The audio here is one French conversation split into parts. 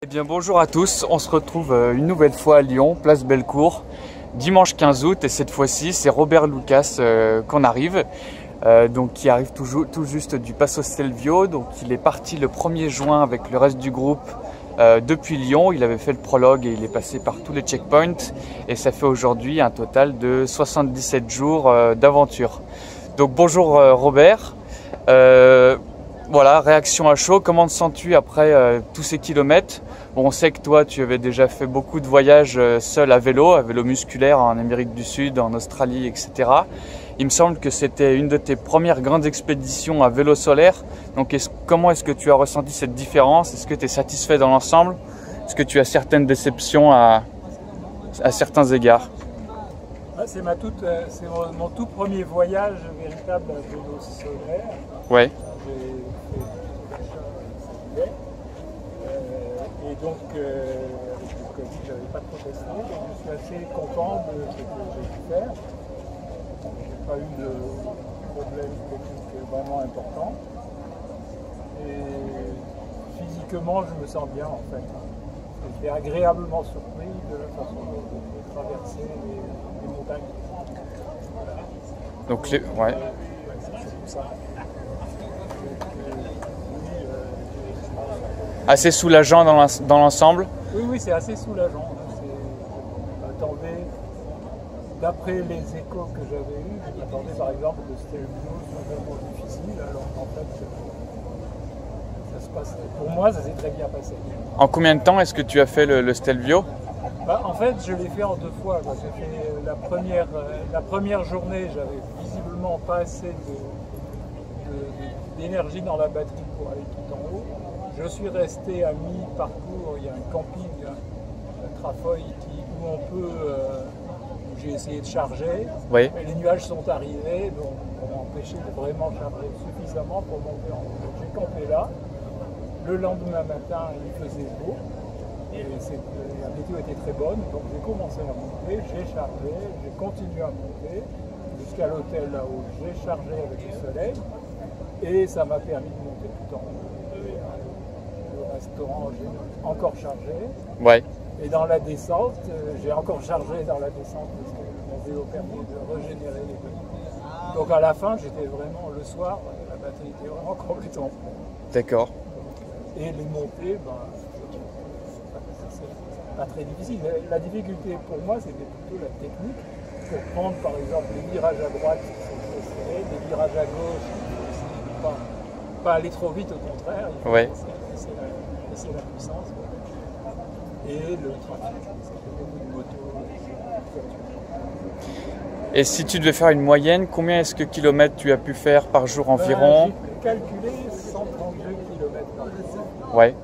Eh bien bonjour à tous, on se retrouve une nouvelle fois à Lyon, place Bellecour, dimanche 15 août et cette fois-ci c'est Robert Lucas qu'on arrive, qui arrive tout juste du Passo Stelvio. Donc il est parti le 1er juin avec le reste du groupe depuis Lyon. Il avait fait le prologue et il est passé par tous les checkpoints et ça fait aujourd'hui un total de 77 jours d'aventure. Donc bonjour Robert. Voilà, réaction à chaud, comment te sens-tu après tous ces kilomètres? Bon, on sait que toi, tu avais déjà fait beaucoup de voyages seul à vélo musculaire en Amérique du Sud, en Australie, etc. Il me semble que c'était une de tes premières grandes expéditions à vélo solaire. Donc, comment est-ce que tu as ressenti cette différence? Est-ce que tu es satisfait dans l'ensemble? Est-ce que tu as certaines déceptions à certains égards? C'est mon tout premier voyage véritable à vélo solaire. Ouais. Et donc, avec le Covid, je n'avais pas trop testé, donc je suis assez content de ce que j'ai pu faire. Je n'ai pas eu de problème technique vraiment important. Et physiquement, je me sens bien en fait. J'étais agréablement surpris de la façon de traverser les montagnes. Voilà. Donc, ouais. C'est tout ça. Assez soulageant dans l'ensemble? Oui, c'est assez soulageant. Je m'attendais, d'après les échos que j'avais eus, je m'attendais par exemple que Stelvio soit vraiment difficile, alors qu'en fait, pour moi, ça s'est très bien passé. En combien de temps est-ce que tu as fait le Stelvio? En fait, je l'ai fait en 2 fois. J'ai fait la première journée, j'avais visiblement pas assez d'énergie dans la batterie pour aller tout en haut. Je suis resté à mi-parcours, il y a un camping à Trafeuil où j'ai essayé de charger, oui. Mais les nuages sont arrivés, donc on m'a empêché de vraiment charger suffisamment pour monter en haut. Donc j'ai campé là. Le lendemain matin, il faisait beau et la météo était très bonne, donc j'ai commencé à monter, j'ai chargé, j'ai continué à monter jusqu'à l'hôtel là-haut. J'ai chargé avec le soleil et ça m'a permis de monter tout en haut. Restaurant, j'ai encore chargé. Ouais. Et dans la descente, j'ai encore chargé dans la descente parce que mon vélo permet de régénérer les batteries. Donc à la fin, j'étais vraiment le soir, la batterie était vraiment complètement pleine. D'accord. Et les montées, c'est pas très difficile. La difficulté pour moi, c'était plutôt la technique. Pour prendre par exemple les virages à droite qui sont très serrés, les virages à gauche, il faut pas aller trop vite, au contraire. Il faut laisser la puissance. Et le trafic, c'est beaucoup de motos. Et si tu devais faire une moyenne, combien est-ce que kilomètres tu as pu faire par jour environ? J'ai calculé 132 km par jour. Ouais.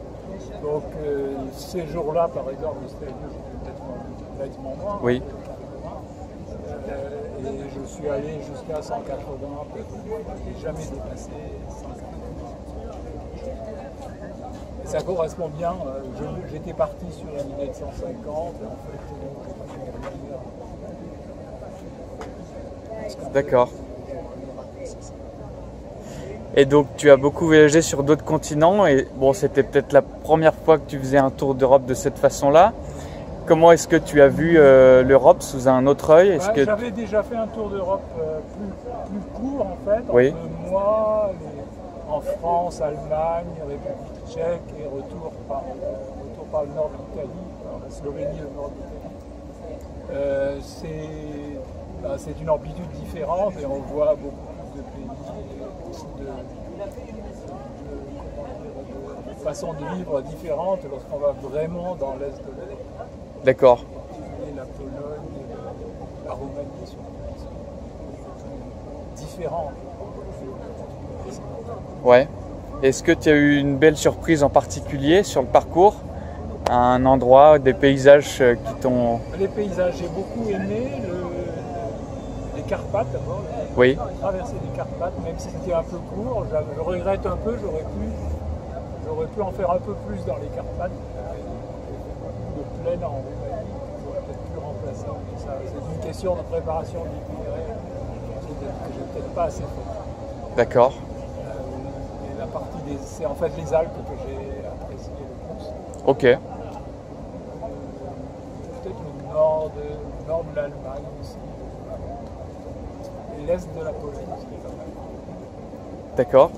Donc ces jours-là, par exemple, c'était peut-être nettement moins. Oui. Et je suis allé jusqu'à 180, j'ai jamais dépassé 180. Ça correspond bien, j'étais parti sur une idée de 150, et en fait, D'accord. Et donc tu as beaucoup voyagé sur d'autres continents et bon, c'était peut-être la première fois que tu faisais un tour d'Europe de cette façon-là. Comment est-ce que tu as vu l'Europe sous un autre œil? J'avais déjà fait un tour d'Europe plus court en fait, en oui. 2 mois, en France, Allemagne, République tchèque et retour par le nord de l'Italie, par la Slovénie et le nord de l'Italie. C'est une amplitude différente et on voit beaucoup plus de pays, de façons de vivre différentes lorsqu'on va vraiment dans l'est de l'Europe. D'accord. La Pologne, la Roumanie sont différents. Ouais. Est-ce que tu as eu une belle surprise en particulier sur le parcours? Un endroit, des paysages qui t'ont... Les paysages, j'ai beaucoup aimé les Carpates d'abord. Oui. Traverser les Carpates, même si c'était un peu court, je regrette un peu, j'aurais pu en faire un peu plus dans les Carpates. De plaine en Roumanie, j'aurais peut-être pu remplacer. C'est une question de préparation de l'itinéraire que j'ai peut-être pas assez fait. D'accord. Et la partie c'est en fait les Alpes que j'ai apprécié le plus. Ok. l'Allemagne aussi. Et l'Est de la Pologne aussi. D'accord.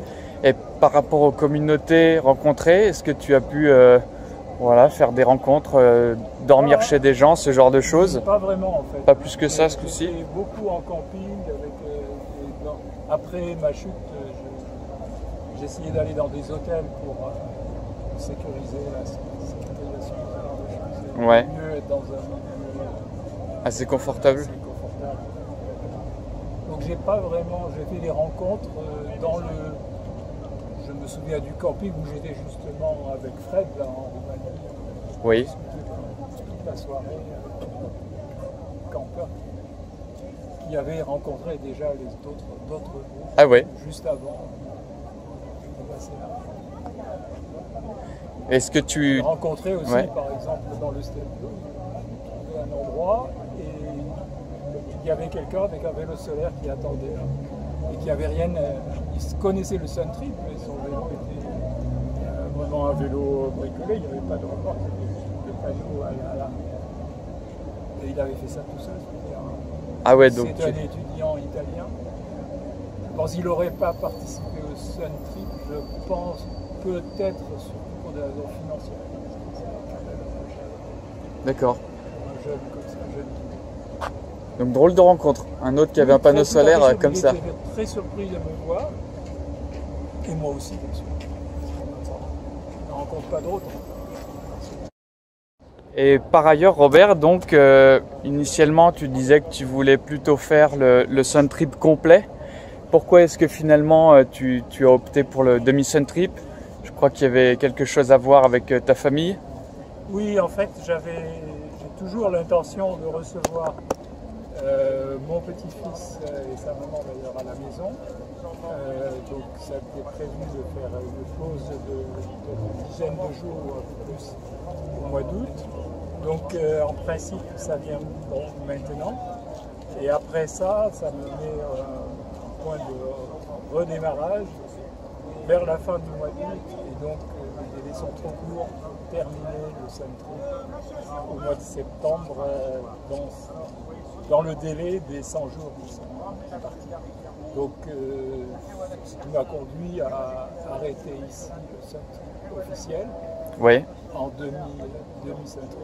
Et par rapport aux communautés rencontrées, est-ce que tu as pu voilà, faire des rencontres, dormir chez des gens, ce genre de choses? Pas vraiment en fait. Pas plus que ça ce coup-ci? J'étais beaucoup en camping. Après ma chute, j'ai essayé d'aller dans des hôtels pour sécuriser la sécurisation, ce genre de choses. Ouais. Mieux être dans un milieu Assez confortable. assez confortable. Donc j'ai pas vraiment, j'ai fait des rencontres dans le. Je me souviens du camping où j'étais justement avec Fred là, en Roumanie. Oui. Toute la soirée, campeur qui avait rencontré déjà les d'autres groupes Ah ouais. juste avant de passer là. Est-ce que tu... J'ai rencontré aussi, Ouais. par exemple, dans le Stelvio, j'ai trouvé un endroit et il y avait quelqu'un avec un vélo solaire qui attendait là. Et qui avait rien. Il connaissait le Suntrip, mais son vélo était vraiment un vélo bricolé, il n'y avait pas de remorque, le panneau à la. Et il avait fait ça tout seul. Ah ouais, donc C'est un étudiant italien. Je pense qu'il n'aurait pas participé au Suntrip, je pense peut-être surtout pour des raisons financières. D'accord. Un jeune comme ça, un jeune qui. Donc drôle de rencontre. Un autre qui avait un panneau solaire comme ça. Il était très surpris de me voir. Et moi aussi, bien sûr. On ne rencontre pas d'autres. Et par ailleurs, Robert, donc initialement tu disais que tu voulais plutôt faire le Sun Trip complet. Pourquoi est-ce que finalement tu as opté pour le demi-Sun Trip? Je crois qu'il y avait quelque chose à voir avec ta famille. Oui, en fait, j'ai toujours l'intention de recevoir mon petit-fils et sa maman d'ailleurs à la maison. Donc ça était prévu de faire une pause de une dizaine de jours ou un peu plus au mois d'août. Donc en principe ça vient bon, maintenant. Et après ça, ça me met un point de redémarrage vers la fin du mois d'août. Et donc les délais sont trop courts pour terminer le Suntrip au mois de septembre dans le délai des 100 jours qui sont partis. Donc ce qui m'a conduit à arrêter ici le Suntrip officiel Oui. en demi-Suntrip.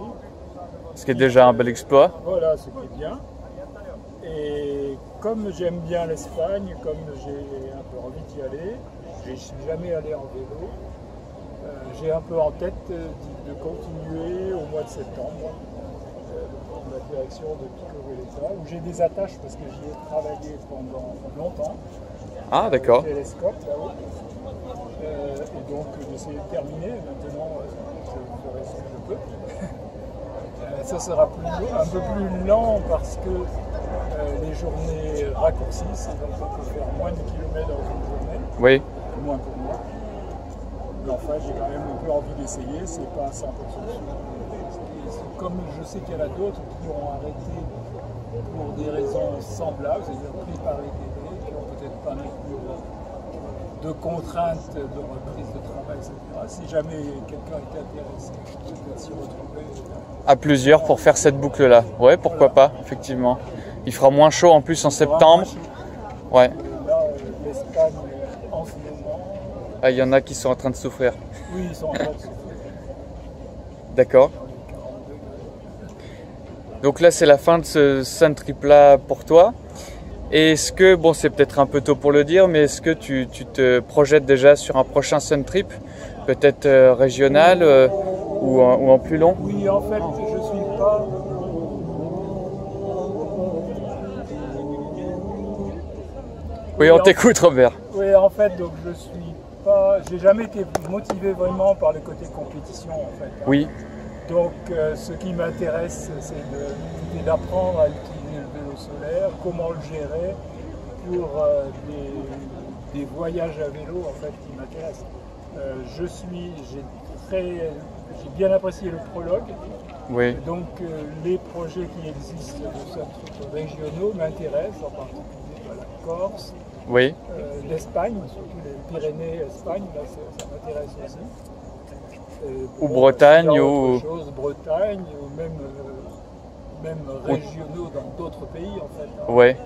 Ce qui est déjà un bel exploit. Voilà, ce qui est bien. Et comme j'aime bien l'Espagne, comme j'ai un peu envie d'y aller, je ne suis jamais allé en vélo, j'ai un peu en tête de continuer au mois de septembre la direction de Pico Veleta, où j'ai des attaches parce que j'y ai travaillé pendant longtemps. Ah d'accord. Télescope là-haut. Et donc j'essaie de terminer. Maintenant, je ferai ce que je peux. Ça sera un peu plus lent parce que les journées raccourcissent et donc on peut faire moins de kilomètres dans une journée. Oui. Moins pour moi. Mais enfin, j'ai quand même un peu envie d'essayer, c'est pas 100% sûr. Comme je sais qu'il y en a d'autres qui ont arrêté pour des raisons semblables, c'est-à-dire pris par les délais, qui n'ont peut-être pas non plus de contraintes de reprise de travail, etc. Si jamais quelqu'un est intéressé, je peux s'y retrouver. À plusieurs pour faire cette boucle-là. Ouais, pourquoi pas, effectivement. Il fera moins chaud en plus en septembre. Ouais. Là, l'Espagne, en ce moment. Ah, il y en a qui sont en train de souffrir. Oui, ils sont en train de souffrir. D'accord. Donc là, c'est la fin de ce Sun Trip là pour toi. Et est-ce que, bon, c'est peut-être un peu tôt pour le dire, mais est-ce que tu te projettes déjà sur un prochain Sun Trip, peut-être régional ou en plus long? Oui, en fait, je suis pas. Oui, on t'écoute, Robert. Oui, en fait, donc je suis pas. J'ai jamais été motivé vraiment par le côté compétition, en fait. Oui. Donc, ce qui m'intéresse, c'est d'apprendre à utiliser le vélo solaire, comment le gérer pour des voyages à vélo, en fait, qui m'intéressent. J'ai bien apprécié le prologue. Oui. Donc, les projets qui existent de centres régionaux m'intéressent, en particulier la Corse, Oui. l'Espagne, surtout les Pyrénées, Espagne, là, ça m'intéresse aussi. Ou Bretagne, ou ou... Bretagne, ou même même régionaux dans d'autres pays en fait. Hein. Ouais.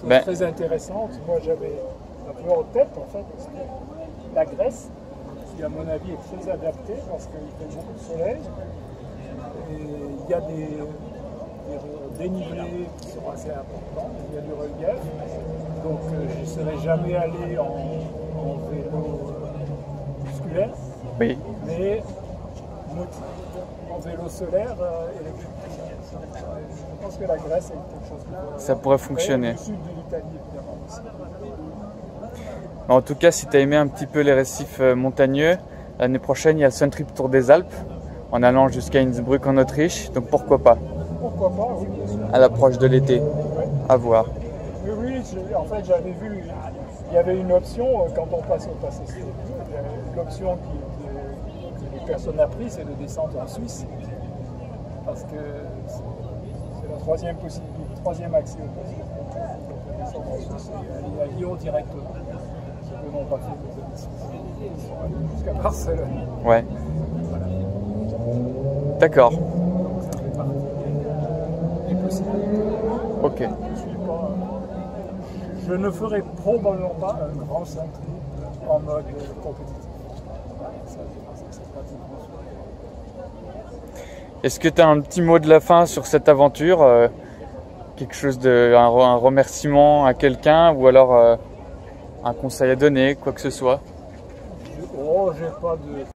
Chose très intéressante, moi j'avais un peu en tête en fait, parce que la Grèce, qui à mon avis est très adaptée parce qu'il fait beaucoup de soleil, et il y a des dénivelés qui sont assez importants, il y a du relief, donc je ne serais jamais allé en vélo musculaire, Oui. mais en vélo solaire électrique. Je pense que la Grèce est quelque chose qui ça pourrait fonctionner. Le sud de l'Italie évidemment aussi. En tout cas, si tu as aimé un petit peu les récifs montagneux, l'année prochaine, il y a le Sun Trip Tour des Alpes, en allant jusqu'à Innsbruck en Autriche, donc pourquoi pas? Pourquoi pas, oui, bien sûr. À l'approche de l'été, Ouais. à voir. Oui, en fait, j'avais vu, il y avait une option, quand on passe au passé, l'option que personne n'a prise, c'est de descendre en Suisse, parce que c'est la troisième possibilité, le troisième accès au passé. Donc, descendre en Suisse et aller à Lyon directement. Ce que n'ont pas fait les amis suisses. Ils sont allés jusqu'à Barcelone. Ouais. D'accord. Donc ça fait partie des possibilités. Ok. Je ne ferai probablement pas un grand centre en mode compétitif. C'est pratiquement sûr. Est-ce que tu as un petit mot de la fin sur cette aventure? Quelque chose un remerciement à quelqu'un ou alors un conseil à donner, quoi que ce soit? J'ai pas de